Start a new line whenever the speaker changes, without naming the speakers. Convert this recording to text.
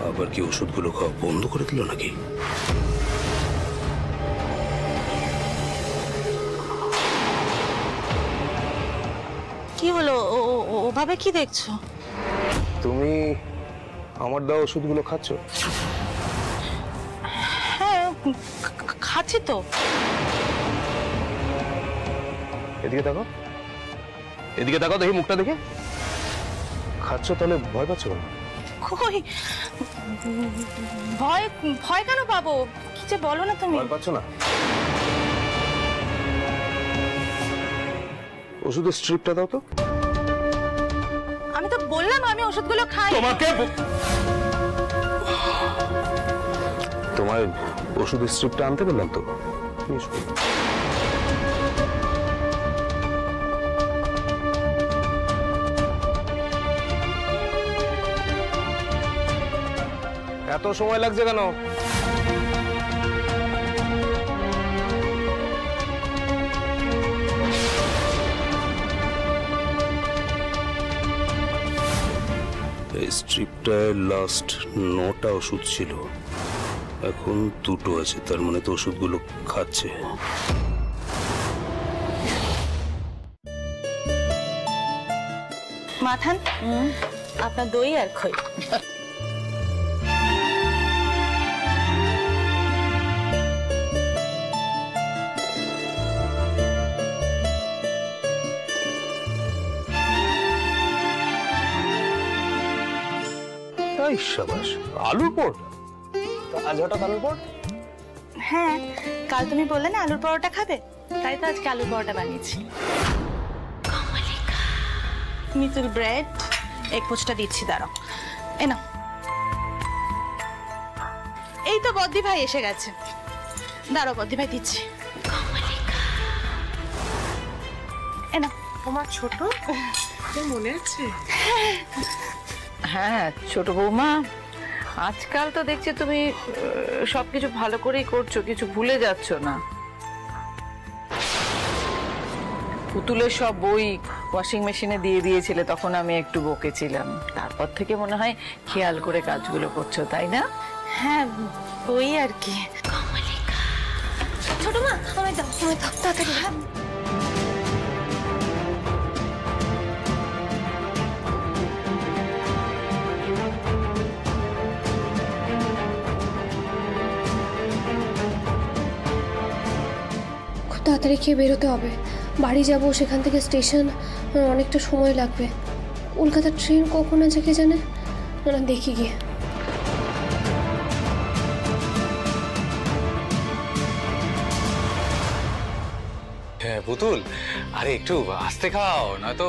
আবার কি ওষুধগুলো খাওয়া বন্ধ করে দিল নাকি?
কি হলো? ওভাবে কি দেখছো?
তুমি আমার দেওয়া ওষুধগুলো খাচ্ছ?
হ্যাঁ, খাচ্ছি তো।
এদিকে তাকাও, এদিকে তাকাও, দেখি মুখটা দেখে। খাচ্ছ তাহলে ভয় পাচ্ছ কেন?
কই ভয় ভয় কেন পাবো? কি যে বলো না তুমি।
ভয় পাচ্ছ না? ওষুধের স্ট্রিপটা দাও তো।
আমি তো বললাম আমি ওষুধগুলো খাই।
তোমার ওষুধের স্ট্রিপটা আনতে বললাম তো। এত সময় লাগছে কেন? এই স্ট্রিপটায় লাস্ট 9টা ওষুধ ছিল, এখন 2টো আছে, তার মানে তো ওষুধগুলো খাচ্ছে।
মাথান, আপনার দই আর খই।
শাবাশ, আলুর পরোটা? আজ হঠাৎ আলুর পরোটা?
হ্যাঁ, কাল তুমি বললে না আলুর পরোটা খাবে, তাই তো আজকে আলুর পরোটা বানিয়েছি। মিতুল ব্রেড, এক পোচটা দিচ্ছি, দাঁড়াও। এ নাও। এই তো বদ্দি ভাই এসে গেছে, দাঁড়াও বদ্দি ভাই দিচ্ছি। এ নাও।
তোমার ছোট মনে আছে?
হ্যাঁ ছোট বৌমা, আজকাল তো দেখছি তুমি সবকিছু ভালো করেই করছো, কিছু ভুলে যাচ্ছ না। পুতুলের সব বই ওয়াশিং মেশিনে দিয়ে দিয়েছিলে, তখন আমি একটু বকেছিলাম, তারপর থেকে মনে হয় খেয়াল করে কাজগুলো করছো, তাই না?
হ্যাঁ, ওই আর কি। ছোট মা, আমায় দাও, তাড়াতাড়ি।
তাড়াতাড়ি খেয়ে বেরোতে হবে, বাড়ি যাব, সেখান থেকে স্টেশন, অনেকটা সময় লাগবে। কলকাতার ট্রেন কখন আছে কে জানে, না দেখি গিয়ে।
হ্যাঁ পুতুল, আরে একটু আস্তে খাও, নয়তো